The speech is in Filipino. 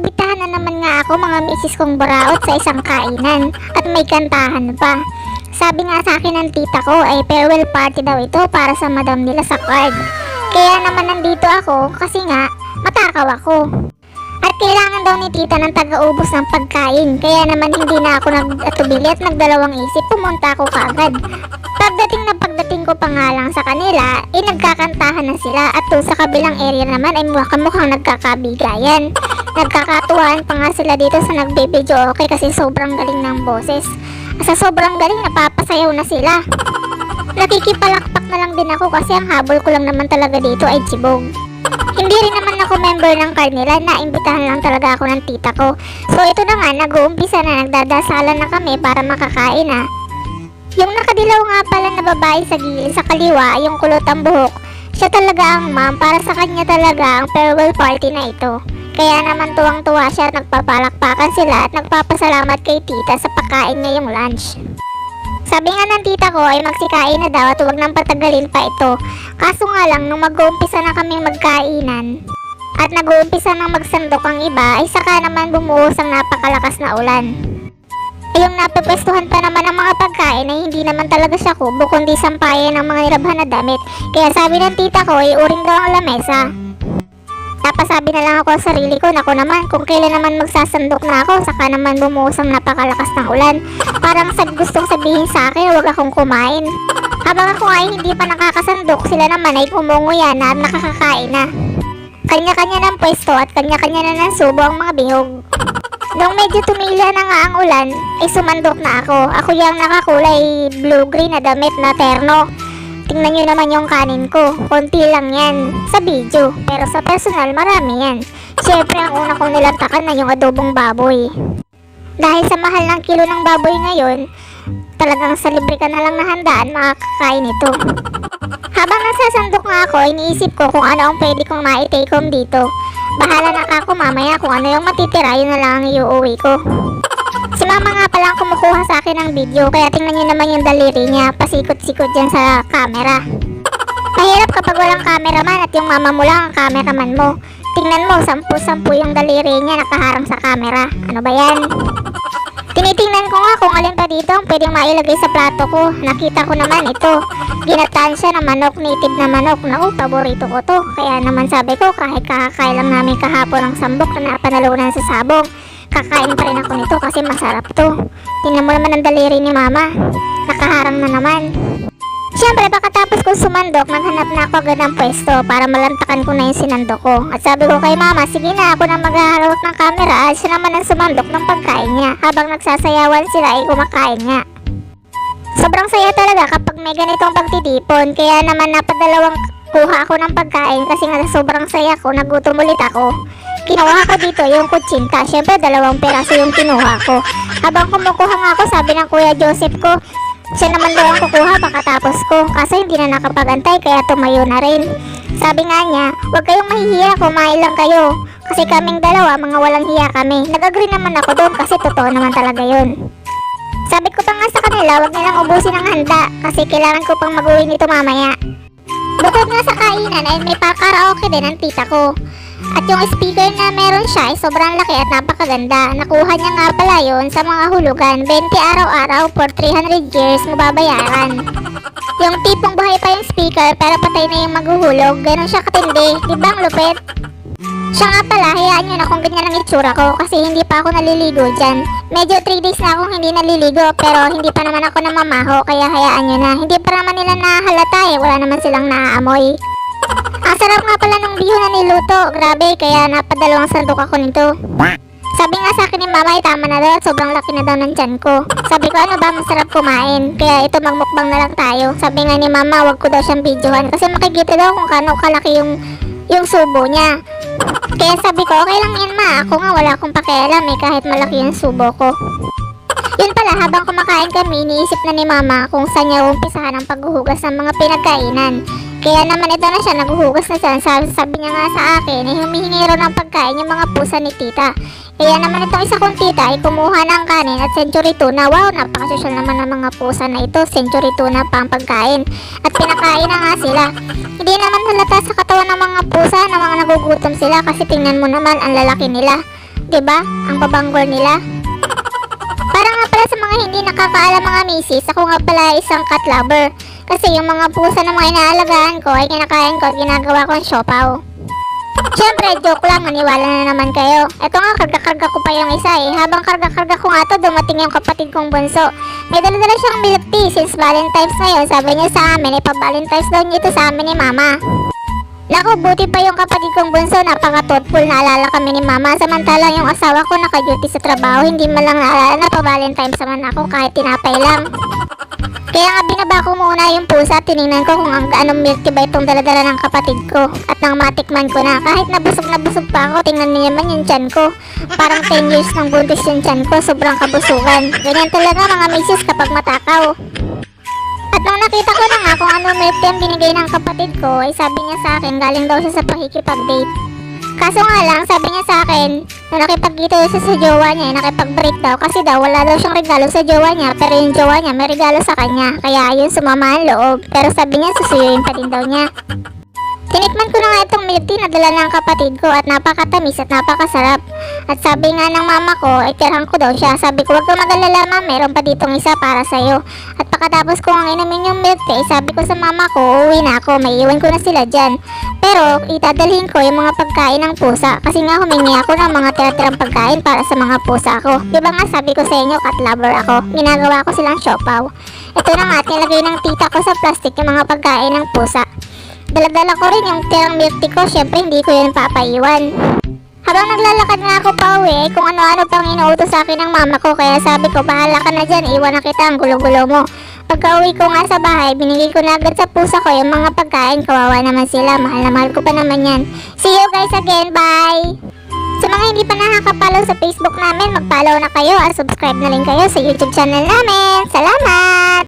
naimbitahan na naman nga ako mga misis kong buraot sa isang kainan at may kantahan pa. Sabi nga sa akin ng tita ko ay farewell party daw ito para sa madam nila sa card. Kaya naman nandito ako kasi nga matakaw ako. At kailangan daw ni tita ng taga-ubos ng pagkain. Kaya naman hindi na ako nag-atubili at nagdalawang isip, pumunta ako kaagad. Pagdating ko pa nga lang sa kanila, nagkakantahan na sila at doon sa kabilang area naman ay mukhang nagkakabigayan. Nagkakatuwaan pa nga sila dito sa nagbe-video okay kasi sobrang galing ng boses. Sa sobrang galing napapasayaw na sila. Nakikipalakpak na lang din ako kasi ang habol ko lang naman talaga dito ay chibog. Hindi rin naman ako member ng card nila, naimbitahan lang talaga ako ng tita ko. So ito na nga, nag-uumpisa na, nagdadasalan na kami para makakain na. Yung nakadilaw nga pala na babae sa gilid sa kaliwa, yung kulot ang buhok, siya talaga ang ma'am, para sa kanya talaga ang farewell party na ito. Kaya naman tuwang-tuwa siya at nagpapalakpakan sila at nagpapasalamat kay tita sa pagkain ngayong lunch. Sabi nga ng tita ko ay magsikain na daw at huwag nang patagalin pa ito. Kaso nga lang nung mag-uumpisa na kaming magkainan at nag-uumpisa nang magsandok ang iba ay saka naman bumuhos ang napakalakas na ulan. Ay yung napapwestuhan pa naman ang mga pagkain ay hindi naman talaga siya kubo kundi sampayan ng mga nilabhan na damit. Kaya sabi ng tita ko ay uring daw ang lamesa. Napasabi na lang ako sa sarili ko, naku naman, kung kailan naman magsasandok na ako, saka naman bumuhos ang napakalakas ng ulan. Parang gustong sabihin sa akin, huwag akong kumain. Habang ako ay hindi pa nakakasandok, sila naman ay kumunguya na at nakakakain na. Kanya-kanya ng pwesto at kanya-kanya na ng subo ang mga bihog. Nung medyo tumila na nga ang ulan, ay sumandok na ako. Ako yung nakakulay blue-green na damit na terno. Tingnan nyo naman yung kanin ko, konti lang yan sa video, pero sa personal marami yan. Siyempre ang una kong nilantakan na yung adobong baboy. Dahil sa mahal ng kilo ng baboy ngayon, talagang sa libre ka na lang nahandaan makakakain ito. Habang nasasandok nga ako, iniisip ko kung ano ang pwede kong ma-take home dito. Bahala na ako mamaya kung ano yung matitira, yun na lang ang iuuwi ko. Si mama nga palang kumukuha sa akin ng video, kaya tingnan nyo naman yung daliri niya, pasikot-sikot dyan sa camera. Mahirap kapag walang cameraman at yung mama mo lang ang cameraman mo. Tingnan mo, 10-10 yung daliri niya nakaharang sa camera. Ano ba yan? Tinitingnan ko nga kung alin pa dito ang pwedeng mailagay sa plato ko. Nakita ko naman ito, ginataan siya na manok, native na manok. Naku, paborito ko to. Kaya naman sabi ko, kahit kakakain lang namin kahapon ng sambok na napanalunan sa sabong, kakain pa rin ako nito kasi masarap to. Tingnan mo naman ang daliri ni mama, nakaharang na naman. Siyempre pagkatapos kong sumandok, naghanap na ako agad ng pwesto para malantakan ko na yung sinandok ko. At sabi ko kay mama, sige na, ako na maghaharap ng camera at siya naman ang sumandok ng pagkain niya. Habang nagsasayawan sila ay kumakain nga. Sobrang saya talaga kapag may ganitong pagtitipon, kaya naman napadalawang kuha ako ng pagkain kasi nga sobrang saya ko, nagutom ulit ako. Kinuha ko dito yung kutsinta. Siyempre 2 piraso yung kinuha ko. Habang kumukuha nga ako, sabi ng Kuya Joseph ko, siya naman daw ang kukuha pagkatapos ko. Kaso hindi na nakapagantay kaya tumayo na rin. Sabi nga niya, huwag kayong mahihiya, kumain lang kayo. Kasi kaming dalawa, mga walang hiya kami. Nag-agree naman ako doon kasi totoo naman talaga yun. Sabi ko pa nga sa kanila, huwag nilang ubusin ang handa kasi kailangan ko pang mag-uwi nito mamaya. Bukod nga sa kainan ay may pa-karaoke din ang tita ko. At yung speaker na meron siya ay sobrang laki at napakaganda. Nakuha niya nga pala yun sa mga hulugan. 20 araw-araw for 300 years mo babayaran. Yung tipong buhay pa yung speaker pero patay na yung maghuhulog. Ganon siya katindi. Diba ang lupit? Siya nga pala, hayaan nyo na kung ganyan ang itsura ko kasi hindi pa ako naliligo dyan. Medyo 3 days na akong hindi naliligo pero hindi pa naman ako namamaho kaya hayaan nyo na. Hindi pa naman nila nahalata wala naman silang naaamoy. Ang sarap nga pala nung biho na niluto, grabe, kaya napadalawang sandok ako nito. Sabi nga sa akin ni mama ay tama na daw at sobrang laki na daw ng tiyan ko. Sabi ko ano ba, masarap kumain, kaya ito magmukbang na lang tayo. Sabi nga ni mama wag ko daw siyang videohan kasi makikita daw kung kano kalaki yung subo niya. Kaya sabi ko okay lang yan ma, ako nga wala akong pakialam kahit malaki yung subo ko. Yun pala, habang kumakain kami, iniisip na ni mama kung saan niya umpisahan ang paghuhugas ng mga pinagkainan. Kaya naman ito na siya, naghuhugas na siya. Sabi niya nga sa akin, humihingi raw ng pagkain yung mga pusa ni tita. Kaya naman itong isa kong tita ay kumuha ng kanin at century tuna. Wow, napakasosyal naman ng mga pusa na ito. Century tuna pa ang pagkain. At pinakain na nga sila. Hindi naman halata sa katawan ng mga pusa na mga nagugutom sila kasi tingnan mo naman ang lalaki nila. diba? Ang babanggol nila. Para nga pala sa mga hindi nakakaalam mga misis, ako nga pala isang cat lover. Kasi yung mga pusa na mga inaalagaan ko ay kinakain ko at ginagawa kong siopaw. Siyempre, joke lang, maniwala na naman kayo. Eto nga, karga-karga ko pa yung isa eh. Habang karga-karga ko nga to, dumating yung kapatid kong bunso. May dala-dala siyang milk tea since Valentine's ngayon. Sabi niya sa amin, ipa-Valentine's daw niya ito sa amin ni Mama. Naku, buti pa yung kapatid kong bunso, napaka-thoughtful, naalala kami ni Mama. Samantalang yung asawa ko naka-duty sa trabaho, hindi man lang naalala na pa-Valentine's naman ako kahit tinapay lang. Kaya nga binaba ko muna yung pusa, tinignan ko kung anong milk tea ba itong daladala ng kapatid ko. At nang matikman ko na, kahit nabusog pa ako, tingnan niyo naman yung tiyan ko. Parang 10 years nang buntis yung tiyan ko, sobrang kabusugan. Ganyan talaga mga misis kapag matakaw. At nung nakita ko na nga kung anong milk tea ang binigay ng kapatid ko, ay sabi niya sa akin, galing daw siya sa pakikipag-date. Kaso nga lang, sabi niya sa akin, nung nakipagkita siya sa jowa niya, nakipag-break daw kasi daw wala daw siyang regalo sa jowa niya, pero yung jowa niya may regalo sa kanya, kaya yun sumama ang loob, pero sabi niya susuyuin pa din daw niya. Tinikman ko na nga itong milk tea na dala ng kapatid ko at napakatamis at napakasarap. At sabi nga ng mama ko, ay tirhan ko daw siya. Sabi ko, huwag ka mag-alala ma, meron pa ditong isa para sa'yo. At pagkatapos ko ang inumin yung milk tea, sabi ko sa mama ko, uuwi na ako, may iwan ko na sila dyan. Pero itadalhin ko yung mga pagkain ng pusa kasi nga humingi ako ng mga tira-tirang pagkain para sa mga pusa ko. Diba nga sabi ko sa inyo, cat lover ako, ginagawa ko silang siopaw. Ito na nga, nilagay ng tita ko sa plastic yung mga pagkain ng pusa. Daladala ko rin yung tirang milk tea ko, syempre hindi ko yun papaiwan. Habang naglalakad nga ako pa uwi, kung ano-ano pang inuutos sa akin ng mama ko, kaya sabi ko, bahala ka na dyan, iwan na kita ang gulo-gulo mo. Pagka uwi ko nga sa bahay, binigay ko na agad sa pusa ko yung mga pagkain, kawawa naman sila, mahal na mahal ko pa naman yan. See you guys again, bye! Sa mga hindi pa nakaka-follow sa Facebook namin, mag-follow na kayo at subscribe na rin kayo sa YouTube channel namin. Salamat!